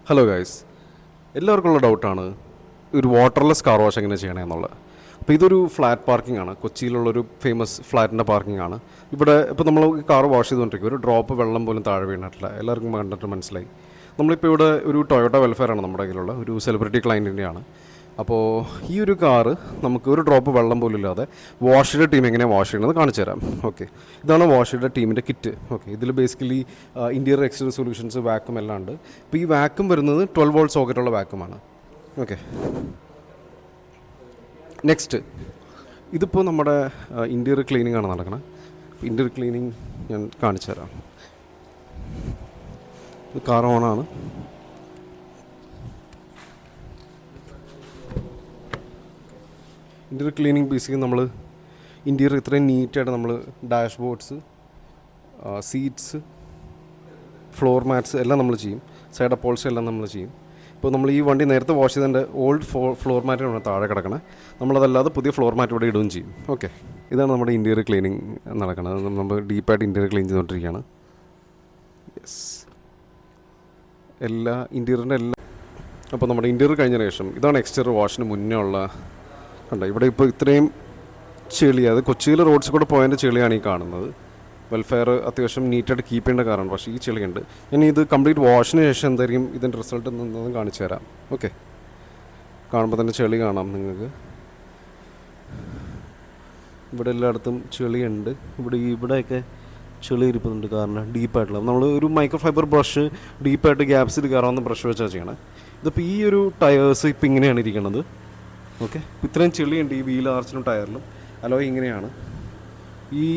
Hello guys, എല്ലാവർക്കുള്ള ഡൗട്ടാണ് ഒരു waterless car wash എങ്ങനെ ചെയ്യണേ എന്നുള്ളത്. അപ്പോൾ ഇതൊരു ഫ്ലാറ്റ് പാർക്കിംഗ് ആണ്, കൊച്ചിയിലുള്ളൊരു ഫേമസ് ഫ്ലാറ്റിൻ്റെ പാർക്കിംഗ് ആണ്. ഇവിടെ ഇപ്പോൾ നമ്മൾ കാർ വാഷ് ചെയ്തുകൊണ്ടിരിക്കും, ഒരു ഡ്രോപ്പ് വെള്ളം പോലും താഴെ വീണിട്ടില്ല. എല്ലാവർക്കും കണ്ടിട്ട് മനസ്സിലായി. നമ്മളിപ്പോൾ ഇവിടെ ഒരു ടൊയോട്ട വെൽഫെയർ ആണ് നമ്മുടെ കയ്യിലുള്ള ഒരു സെലിബ്രിറ്റി ക്ലയൻറ്റിൻ്റെയാണ്. അപ്പോൾ ഈ ഒരു കാറ് നമുക്ക് ഒരു ഡ്രോപ്പ് വെള്ളം പോലും ഇല്ലാതെ വാഷിയുടെ ടീം എങ്ങനെയാണ് വാഷ് ചെയ്യണമെന്ന് കാണിച്ചു തരാം. ഓക്കെ, ഇതാണ് വാഷിയുടെ ടീമിൻ്റെ കിറ്റ്. ഓക്കെ, ഇതിൽ basically interior exterior solutions vacuum എല്ലാം ഉണ്ട്. ഇപ്പോൾ ഈ വാക്യൂം വരുന്നത് 12 വോൾട്ട് സോക്കറ്റുള്ള വാക്യൂമാണ്. ഓക്കെ, നെക്സ്റ്റ് ഇതിപ്പോൾ നമ്മുടെ ഇൻറ്റീരിയർ ക്ലീനിങ് ആണ് നടക്കുന്നത്. ഇൻറ്റീരിയർ ക്ലീനിങ് ഞാൻ കാണിച്ചു തരാം. ഇത് കാർ ഓണാണ്. ഇൻറ്റീരിയർ ക്ലീനിങ് ബേസിക്കലി നമ്മൾ ഇൻറ്റീരിയർ ഇത്രയും നീറ്റായിട്ട് നമ്മൾ ഡാഷ്ബോർഡ്സ്, സീറ്റ്സ്, ഫ്ലോർ മാറ്റ്സ് എല്ലാം നമ്മൾ ചെയ്യും. സൈഡ് അപ്പോൾസ് എല്ലാം നമ്മൾ ചെയ്യും. ഇപ്പോൾ നമ്മൾ ഈ വണ്ടി നേരത്തെ വാഷ് ചെയ്തതിൻ്റെ ഓൾഡ് ഫ്ലോർ മാറ്റാണ് താഴെ കിടക്കണേ. നമ്മളതല്ലാതെ പുതിയ ഫ്ലോർ മാറ്റ് ഇവിടെ ഇടുകയും ചെയ്യും. ഓക്കെ, ഇതാണ് നമ്മുടെ ഇൻറ്റീരിയർ ക്ലീനിങ് നടക്കുന്നത്. നമ്മൾ ഡീപ്പായിട്ട് ഇൻറ്റീരിയർ ക്ലീൻ ചെയ്തുകൊണ്ടിരിക്കുകയാണ്. യെസ്, എല്ലാ ഇൻറ്റീരിയറിൻ്റെ എല്ലാം. അപ്പോൾ നമ്മുടെ ഇൻറ്റീരിയർ കഴിഞ്ഞ ശേഷം ഇതാണ് എക്സ്റ്റീരിയർ വാഷിന് മുന്നേ ഉള്ള കണ്ടോ. ഇവിടെ ഇപ്പോൾ ഇത്രയും ചെളി, അത് കൊച്ചിയിലെ റോഡ്സിൽ കൂടെ പോയതിൻ്റെ ചെളിയാണ് ഈ കാണുന്നത്. വെൽഫെയർ അത്യാവശ്യം നീറ്റായിട്ട് കീപ്പ് ചെയ്യേണ്ട കാറാണ്, പക്ഷേ ഈ ചെളിയുണ്ട്. ഇനി ഇത് കംപ്ലീറ്റ് വാഷിന് ശേഷം എന്തായിരിക്കും ഇതിൻ്റെ റിസൾട്ട് എന്നതും കാണിച്ചു തരാം. ഓക്കെ, കാണുമ്പോൾ തന്നെ ചെളി കാണാം നിങ്ങൾക്ക്. ഇവിടെ എല്ലായിടത്തും ചെളിയുണ്ട്. ഇവിടെയൊക്കെ ചെളി ഇരിപ്പുന്നുണ്ട്, കാരണം ഡീപ്പായിട്ടുള്ള നമ്മൾ ഒരു മൈക്രോ ഫൈബർ ബ്രഷ് ഡീപ്പായിട്ട് ഗ്യാപ്സിൽ കയറാവുന്ന ബ്രഷ് വെച്ചാൽ ചെയ്യണം. ഇതിപ്പോൾ ഈ ഒരു ടയേഴ്സ് ഇപ്പോൾ ഇങ്ങനെയാണ് ഇരിക്കുന്നത്. ഓക്കെ, ഇത്രയും ചെളിയുണ്ട് ഈ വീൽ ആർച്ചിനും ടയറിലും. അലോയ് ഇങ്ങനെയാണ്. ഈ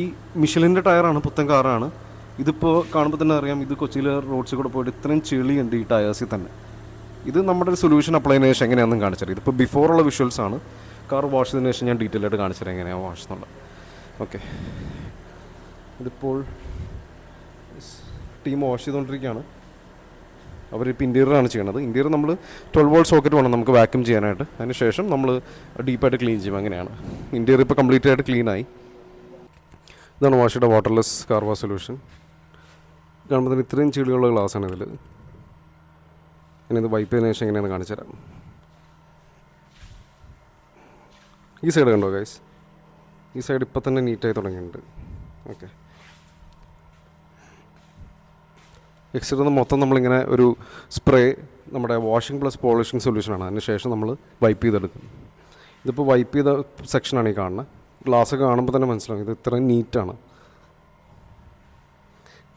മിഷലിൻ്റെ ടയറാണ്, പുത്തൻ കാറാണ്. ഇതിപ്പോൾ കാണുമ്പോൾ തന്നെ അറിയാം, ഇത് കൊച്ചിയിലെ റോഡ്സിൽ കൂടെ പോയിട്ട് ഇത്രയും ചെളിയുണ്ട് ഈ ടയേഴ്സിൽ തന്നെ. ഇത് നമ്മുടെ ഒരു സൊല്യൂഷൻ അപ്ലൈ ചെയ്യുന്ന ശേഷം എങ്ങനെയാണെന്നും കാണിച്ചത്. ഇതിപ്പോൾ ബിഫോറുള്ള വിഷ്വൽസ് ആണ്. കാർ വാഷ് ചെയ്തതിന് ശേഷം ഞാൻ ഡീറ്റെയിൽ ആയിട്ട് കാണിച്ചത് എങ്ങനെയാണ് വാഷ് എന്നുള്ളത്. ഓക്കെ, ഇതിപ്പോൾ ടീം വാഷ് ചെയ്തുകൊണ്ടിരിക്കുകയാണ്. അവരിപ്പോൾ ഇൻറ്റീരിയറാണ് ചെയ്യണത്. ഇൻറ്റീരിയർ നമ്മൾ 12 വോൾട്ട് സോക്കറ്റ് വേണം നമുക്ക് വാക്യൂം ചെയ്യാനായിട്ട്. അതിന് ശേഷം നമ്മൾ ഡീപ്പായിട്ട് ക്ലീൻ ചെയ്യും. അങ്ങനെയാണ് ഇൻറ്റീരിയർ ഇപ്പോൾ കംപ്ലീറ്റ് ആയിട്ട് ക്ലീനായി. ഇതാണ് വാഷിയുടെ വാട്ടർലെസ് കാർ വാഷ് സൊല്യൂഷൻ. കാണുമ്പോൾ തന്നെ ഇത്രയും ചെളിയുള്ള ഗ്ലാസ്സാണ് ഇതിൽ. ഇനി ഇത് വൈപ്പ് ചെയ്തതിന് ശേഷം എങ്ങനെയാണ് കാണിച്ചു തരാം. ഈ സൈഡ് കണ്ടോ ഗൈസ്, ഈ സൈഡ് ഇപ്പം തന്നെ നീറ്റായി തുടങ്ങിയിട്ടുണ്ട്. ഓക്കെ, എക്സ്റ്റീരിയർ മൊത്തം നമ്മളിങ്ങനെ ഒരു സ്പ്രേ, നമ്മുടെ വാഷിംഗ് പ്ലസ് പോളിഷിംഗ് സൊല്യൂഷനാണ്. അതിന് ശേഷം നമ്മൾ വൈപ്പ് ചെയ്തെടുക്കും. ഇതിപ്പോൾ വൈപ്പ് ചെയ്ത സെക്ഷനാണ് ഈ കാണുന്നത്. ഗ്ലാസ്സൊക്കെ കാണുമ്പോൾ തന്നെ മനസ്സിലാവും ഇത് ഇത്രയും നീറ്റാണ്.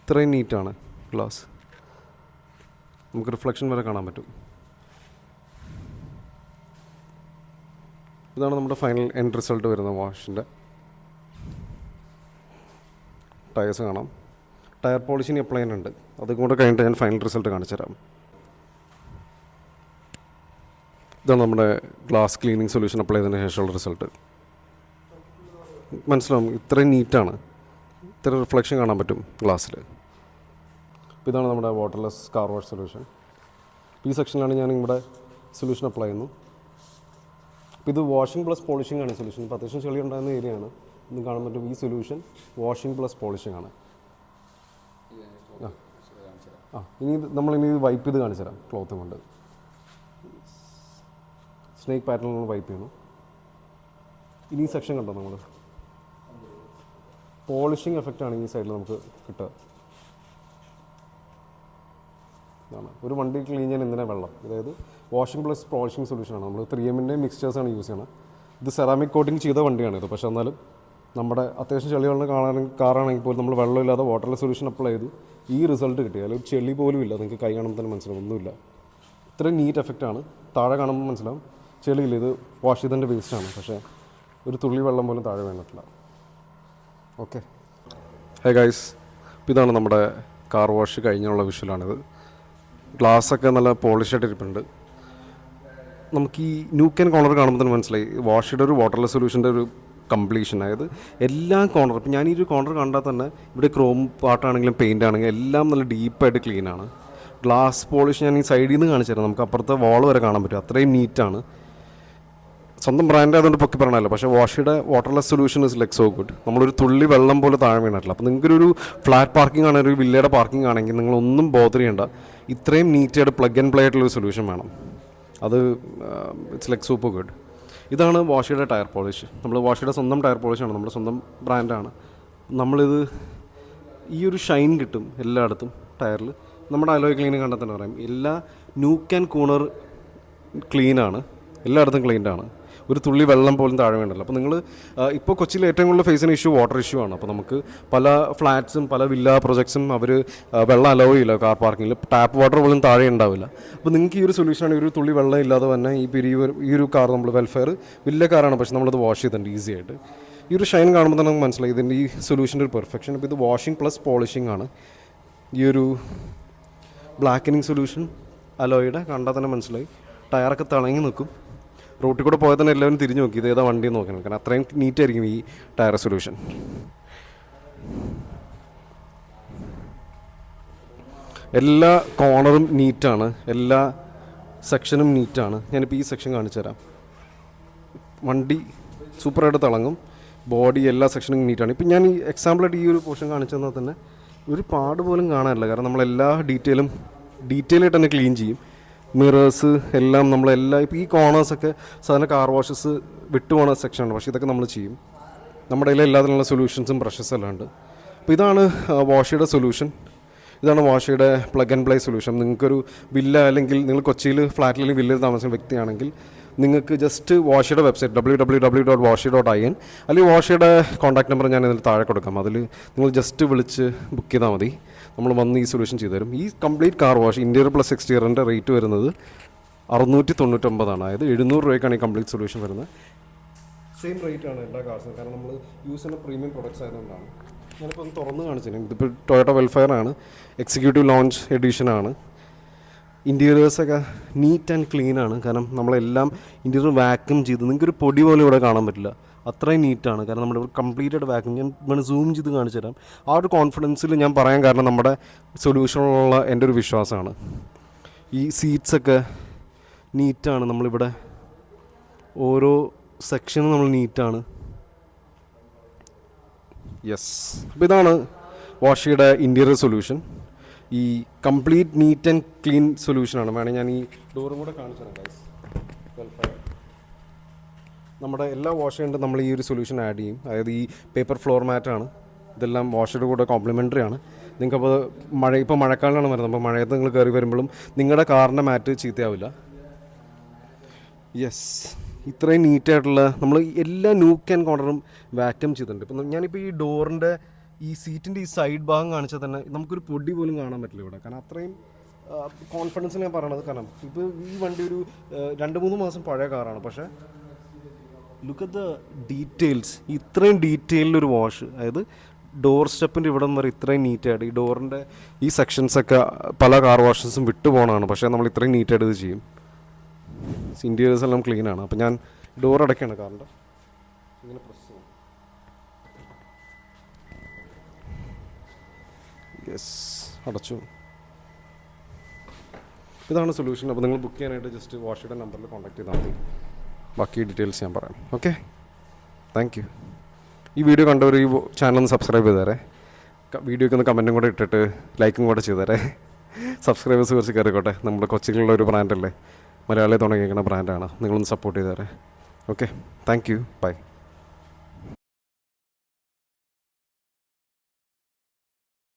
ഇത്രയും നീറ്റാണ് ഗ്ലാസ്. നമുക്ക് റിഫ്ലക്ഷൻ വരെ കാണാൻ പറ്റും. ഇതാണ് നമ്മുടെ ഫൈനൽ എൻഡ് റിസൾട്ട് വരുന്ന വാഷിൻ്റെ. ടയേഴ്സ് കാണാം. ടയർ പോളിഷിന് അപ്ലൈ ചെയ്യുന്നുണ്ട്. അതും കൂടെ കഴിഞ്ഞിട്ട് ഞാൻ ഫൈനൽ റിസൾട്ട് കാണിച്ചു തരാം. ഇതാണ് നമ്മുടെ ഗ്ലാസ് ക്ലീനിങ് സൊല്യൂഷൻ അപ്ലൈ ചെയ്തതിന് ശേഷമുള്ള റിസൾട്ട്. മനസ്സിലാവും ഇത്രയും നീറ്റാണ്, ഇത്ര റിഫ്ലക്ഷൻ കാണാൻ പറ്റും ഗ്ലാസ്സിൽ. ഇതാണ് നമ്മുടെ വാട്ടർലെസ് കാർ വാഷ് സൊല്യൂഷൻ. ഈ സെക്ഷനിലാണ് ഞാൻ ഇവിടെ സൊല്യൂഷൻ അപ്ലൈ ചെയ്യുന്നു. ഇത് വാഷിംഗ് പ്ലസ് പോളിഷിംഗ് ആണ് സൊല്യൂഷൻ. ഇപ്പോൾ അത്യാവശ്യം ചെളി ഉണ്ടാകുന്ന ഏരിയയാണ്. ഇന്ന് കാണാൻ പറ്റും ഈ സൊല്യൂഷൻ വാഷിംഗ് പ്ലസ് പോളിഷിംഗ് ആണ്. ഇനി നമ്മളിനി വൈപ്പ് ചെയ്ത് കാണിച്ചു തരാം. ക്ലോത്ത് കൊണ്ട് സ്നേക്ക് പാറ്റേണിൽ നമ്മൾ വൈപ്പ് ചെയ്യുന്നു. ഇനി ഈ സെക്ഷൻ കണ്ടോ, നമ്മൾ പോളിഷിംഗ് എഫക്റ്റാണ് ഈ സൈഡിൽ നമുക്ക് കിട്ടുക. ഇതാണ് ഒരു വണ്ടി ക്ലീൻ ചെയ്യാൻ എന്തിനാണ് വെള്ളം. അതായത് വാഷിംഗ് പ്ലസ് പോളിഷിംഗ് സൊല്യൂഷനാണ്. നമ്മൾ 3M മിക്സ്ചേഴ്സാണ് യൂസ് ചെയ്യണത്. ഇത് സെറാമിക് കോട്ടിങ് ചെയ്ത വണ്ടിയാണിത്. പക്ഷേ എന്നാലും നമ്മുടെ അത്യാവശ്യം ചെളിയുള്ള കാറാണെങ്കിൽ പോലും നമ്മൾ വെള്ളമില്ലാതെ വാട്ടർലെസ് സൊല്യൂഷൻ അപ്ലൈ ചെയ്ത് ഈ റിസൾട്ട് കിട്ടി. അതിൽ ചെളി പോലും ഇല്ല. നിങ്ങൾക്ക് കൈ കാണുമ്പോൾ തന്നെ മനസ്സിലാവും ഒന്നുമില്ല. ഇത്രയും നീറ്റ് എഫക്റ്റാണ്. താഴെ കാണുമ്പോൾ മനസ്സിലാവും ചെളിയില്ല, ഇത് വാഷ് ചെയ്തതിൻ്റെ വേസ്റ്റാണ്. പക്ഷേ ഒരു തുള്ളി വെള്ളം പോലും താഴെ വീണിട്ടില്ല. ഓക്കെ, ഹേ ഗൈസ്, ഇതാണ് നമ്മുടെ കാർ വാഷ് കഴിഞ്ഞുള്ള വിഷ്വലാണിത്. ഗ്ലാസ്സൊക്കെ നല്ല പോളിഷായിട്ട് ഇരിപ്പുണ്ട്. നമുക്ക് ഈ ന്യൂക്ക് ആൻഡ് കോർണർ കാണുമ്പോൾ തന്നെ മനസ്സിലായി വാഷിയുടെ ഒരു വാട്ടർലെസ് സൊല്യൂഷൻ്റെ ഒരു കംപ്ലീഷൻ. അതായത് എല്ലാ കോർണർ, ഇപ്പം ഞാൻ ഈ ഒരു കോർണർ കണ്ടാൽ തന്നെ ഇവിടെ ക്രോം പാർട്ടാണെങ്കിലും പെയിൻ്റ് ആണെങ്കിലും എല്ലാം നല്ല ഡീപ്പായിട്ട് ക്ലീനാണ്. ഗ്ലാസ് പോളിഷ് ഞാൻ ഈ സൈഡിൽ നിന്ന് കാണിച്ചു തരാം. നമുക്ക് അപ്പുറത്തെ വാൾ വരെ കാണാൻ പറ്റും. അത്രയും നീറ്റാണ്. സ്വന്തം ബ്രാൻഡ് ആയതുകൊണ്ട് പൊക്കി പറഞ്ഞല്ലോ, പക്ഷേ വാഷിയുടെ waterless solution is like so good. നമ്മളൊരു തുള്ളി വെള്ളം പോലെ താഴെ വീണിട്ടില്ല. അപ്പോൾ നിങ്ങൾക്കൊരു ഫ്ലാറ്റ് പാർക്കിംഗ് ആണെങ്കിൽ, ഒരു വില്ലയുടെ പാർക്കിംഗ് ആണെങ്കിൽ നിങ്ങളൊന്നും ബോധർ ചെയ്യേണ്ട. ഇത്രയും നീറ്റായിട്ട് പ്ലഗ് ആൻഡ് പ്ലേ ആയിട്ടുള്ളൊരു സൊല്യൂഷൻ വേണം. അത് ഇറ്റ്സ് ലൈക്ക് സൂപ്പർ ഗുഡ്. ഇതാണ് വാഷിയുടെ ടയർ പോളിഷ്. നമ്മൾ വാഷിയുടെ സ്വന്തം ടയർ പോളിഷാണ്, നമ്മുടെ സ്വന്തം ബ്രാൻഡാണ്. നമ്മളിത് ഈ ഒരു ഷൈൻ കിട്ടും എല്ലായിടത്തും ടയറിൽ. നമ്മുടെ അലോയ് ക്ലീൻ കണ്ടാൽ തന്നെ പറയാം, എല്ലാ നൂക്ക് ആൻഡ് കൂണർ ക്ലീനാണ്, എല്ലായിടത്തും ക്ലീൻഡാണ്. ഒരു തുള്ളി വെള്ളം പോലും താഴെ വേണ്ടല്ലോ. അപ്പോൾ നിങ്ങൾ ഇപ്പോൾ കൊച്ചിയിൽ ഏറ്റവും കൂടുതൽ ഫേസ് ചെയ്യുന്ന ഇഷ്യൂ വാട്ടർ ഇഷ്യൂ ആണ്. അപ്പോൾ നമുക്ക് പല ഫ്ലാറ്റ്സും പല വില്ല പ്രൊജക്ട്സും അവർ വെള്ളം അലോ ചെയ്യില്ല കാർ പാർക്കിങ്ങിൽ, ടാപ്പ് വാട്ടർ പോലും താഴെ ഉണ്ടാവില്ല. അപ്പോൾ നിങ്ങൾക്ക് ഈ ഒരു സൊല്യൂഷനാണ്, ഒരു തുള്ളി വെള്ളം ഇല്ലാതെ തന്നെ ഈ ഒരു കാർ നമ്മൾ വെൽഫെയർ വലിയ കാറാണ്, പക്ഷേ നമ്മളത് വാഷ് ചെയ്തിട്ടുണ്ട് ഈസി ആയിട്ട്. ഈ ഒരു ഷൈൻ കാണുമ്പോൾ തന്നെ നമുക്ക് മനസ്സിലായി ഇതിൻ്റെ ഈ സൊല്യൂഷൻ്റെ ഒരു പെർഫെക്ഷൻ. അപ്പോൾ ഇത് വാഷിംഗ് പ്ലസ് പോളിഷിംഗ് ആണ്. ഈ ഒരു ബ്ലാക്കനിങ് സൊല്യൂഷൻ അലോയുടെ കണ്ടാൽ തന്നെ മനസ്സിലായി. ടയറൊക്കെ തിളങ്ങി നിൽക്കും. റോട്ടിൽ കൂടെ പോയാൽ തന്നെ എല്ലാവരും തിരിഞ്ഞു നോക്കി ഇത് ഏതാ വണ്ടി നോക്കണം, കാരണം അത്രയും നീറ്റായിരിക്കും ഈ ടയർ സൊല്യൂഷൻ. എല്ലാ കോർണറും നീറ്റാണ്, എല്ലാ സെക്ഷനും നീറ്റാണ്. ഞാനിപ്പോൾ ഈ സെക്ഷൻ കാണിച്ചു തരാം. വണ്ടി സൂപ്പറായിട്ട് തിളങ്ങും, ബോഡി എല്ലാ സെക്ഷനും നീറ്റാണ്. ഇപ്പം ഞാൻ ഈ എക്സാമ്പിളായിട്ട് ഈ ഒരു പോർഷൻ കാണിച്ചു തന്നാൽ തന്നെ ഒരു പാട് പോലും കാണാനില്ല, കാരണം നമ്മളെല്ലാ ഡീറ്റെയിലായിട്ട് തന്നെ ക്ലീൻ ചെയ്യും. മിറേഴ്സ് എല്ലാം നമ്മളെല്ലാം, ഇപ്പോൾ ഈ കോർണേഴ്സൊക്കെ സാധാരണ കാർ വാഷസ് വിട്ടുപോകുന്ന സെക്ഷനാണ്, പക്ഷേ ഇതൊക്കെ നമ്മൾ ചെയ്യും. നമ്മുടെ കയ്യിൽ എല്ലാത്തിനുള്ള സൊല്യൂഷൻസും ബ്രഷസ് എല്ലാം ഉണ്ട്. അപ്പോൾ ഇതാണ് വാഷിയുടെ സൊല്യൂഷൻ. ഇതാണ് വാഷിയുടെ പ്ലഗ് ആൻഡ് പ്ലേ സൊല്യൂഷൻ. നിങ്ങൾക്കൊരു വില്ല അല്ലെങ്കിൽ നിങ്ങൾ കൊച്ചിയിൽ ഫ്ലാറ്റിൽ വില്ലയിൽ താമസിക്കുന്ന വ്യക്തിയാണെങ്കിൽ നിങ്ങൾക്ക് ജസ്റ്റ് വാഷിയുടെ വെബ്സൈറ്റ് www.washi.in അല്ലെങ്കിൽ വാഷിയുടെ കോൺടാക്ട് നമ്പർ ഞാൻ ഇതിൽ താഴെ കൊടുക്കാം. അതിൽ നിങ്ങൾ ജസ്റ്റ് വിളിച്ച് ബുക്ക് ചെയ്താൽ മതി, നമ്മൾ വന്ന് ഈ സൊല്യൂഷൻ ചെയ്തു തരും. ഈ complete car wash interior plus എക്സ്റ്റീരിയറിൻ്റെ റേറ്റ് വരുന്നത് 699, അതായത് 700 രൂപയ്ക്കാണ് ഈ കംപ്ലീറ്റ് സൊല്യൂഷൻ വരുന്നത്. സെയിം റേറ്റ് ആണ് എല്ലാ കാർസിനും, കാരണം നമ്മൾ യൂസ് ചെയ്യുന്ന പ്രീമിയം പ്രൊഡക്ട്സ് ആയതുകൊണ്ടാണ്. ഞാനിപ്പോൾ ഒന്ന് തുറന്ന് കാണിച്ചിരുന്നു. ഇതിപ്പോൾ ടൊയോട്ട വെൽഫെയർ ആണ്, എക്സിക്യൂട്ടീവ് ലോഞ്ച് എഡിഷനാണ്. ഇൻറ്റീരിയേഴ്സൊക്കെ നീറ്റ് ആൻഡ് ക്ലീൻ ആണ്, കാരണം നമ്മളെല്ലാം ഇൻറ്റീരിയർ വാക്യൂം ചെയ്ത് നിങ്ങൾക്കൊരു പൊടി പോലും ഇവിടെ കാണാൻ പറ്റില്ല, അത്രയും നീറ്റാണ്. കാരണം നമ്മുടെ കംപ്ലീറ്റായിട്ട് വാക്യൂം, ഞാൻ വേണം സൂം ചെയ്ത് കാണിച്ചു തരാം. ആ ഒരു കോൺഫിഡൻസിൽ ഞാൻ പറയാൻ കാരണം നമ്മുടെ സൊല്യൂഷനുള്ള എൻ്റെ ഒരു വിശ്വാസമാണ്. ഈ സീറ്റ്സൊക്കെ നീറ്റാണ്, നമ്മളിവിടെ ഓരോ സെക്ഷനും നമ്മൾ നീറ്റാണ്. യെസ്, അപ്പോൾ ഇതാണ് വാഷിയുടെ ഇൻറ്റീരിയർ സൊല്യൂഷൻ. ഈ കംപ്ലീറ്റ് നീറ്റ് ആൻഡ് ക്ലീൻ സൊല്യൂഷനാണ്. വേണമെങ്കിൽ ഞാൻ ഈ ഡോറും കൂടെ കാണിച്ചു തരാം ഗൈസ്. നമ്മുടെ എല്ലാ വാഷും നമ്മൾ ഈ ഒരു സൊല്യൂഷൻ ആഡ് ചെയ്യും. അതായത് ഈ പേപ്പർ ഫ്ലോർ മാറ്റാണ്, ഇതെല്ലാം വാഷയുടെ കൂടെ കോംപ്ലിമെൻ്ററി ആണ്. നിങ്ങൾക്കപ്പോൾ ഇപ്പോൾ മഴക്കാലമാണ് വരുന്നത്, അപ്പോൾ മഴയത്ത് നിങ്ങൾ കയറി വരുമ്പോഴും നിങ്ങളുടെ കാറിൻ്റെ മാറ്റ് ചീത്തയാവില്ല. യെസ്, ഇത്രയും നീറ്റായിട്ടുള്ള നമ്മൾ എല്ലാ നൂക്ക് ആൻഡ് കോർണറും വാക്യൂം ചെയ്തിട്ടുണ്ട്. ഇപ്പം ഞാനിപ്പോൾ ഈ ഡോറിൻ്റെ ഈ സീറ്റിൻ്റെ ഈ സൈഡ് ഭാഗം കാണിച്ചാൽ തന്നെ നമുക്കൊരു പൊടി പോലും കാണാൻ പറ്റില്ല ഇവിടെ, കാരണം അത്രയും കോൺഫിഡൻസിൽ ഞാൻ പറയണത്. കാരണം ഇപ്പോൾ ഈ വണ്ടി ഒരു 2-3 മാസം പഴയ കാറാണ്, പക്ഷേ ലുക്ക് അറ്റ് ദ ഡീറ്റെയിൽസ്. ഇത്രയും ഡീറ്റെയിലൊരു വാഷ്, അതായത് ഡോർ സ്റ്റെപ്പിൻ്റെ ഇവിടെ നിന്ന് വരെ ഇത്രയും നീറ്റായിട്ട്. ഈ ഡോറിൻ്റെ ഈ സെക്ഷൻസൊക്കെ പല കാർ വാഷസും വിട്ടു പോകണതാണ്, പക്ഷേ നമ്മൾ ഇത്രയും നീറ്റായിട്ട് ഇത് ചെയ്യും. ഇൻറ്റീരിയേഴ്സ് എല്ലാം ക്ലീനാണ്. അപ്പോൾ ഞാൻ ഡോർ അടയ്ക്കുകയാണ് കാറിൻ്റെ. ഇങ്ങനെ പ്രസ് ചെയ്യും. യെസ്, അടച്ചു. ഇതാണ് സൊല്യൂഷൻ. അപ്പോൾ നിങ്ങൾ ബുക്ക് ചെയ്യാനായിട്ട് ജസ്റ്റ് വാഷിയുടെ നമ്പറിൽ കോൺടാക്ട് ചെയ്താൽ മതി. ബാക്കി ഡീറ്റെയിൽസ് ഞാൻ പറയാം. Okay, thank U. ഈ വീഡിയോ കണ്ടവർ ഈ ചാനൽ ഒന്ന് സബ്സ്ക്രൈബ് ചെയ്തേരെ. വീഡിയോയ്ക്ക് ഒന്ന് കമൻറ്റും കൂടെ ഇട്ടിട്ട് ലൈക്കും കൂടെ ചെയ്തേരെ. സബ്സ്ക്രൈബേഴ്സ് കുറച്ച് കയറിക്കോട്ടെ. നമ്മുടെ കൊച്ചിയിലുള്ള ഒരു ബ്രാൻഡല്ലേ, മലയാളിയെ തുടങ്ങിയിരിക്കുന്ന ബ്രാൻഡാണ്. നിങ്ങളൊന്ന് സപ്പോർട്ട് ചെയ്തേരെ. Okay, thank you, by.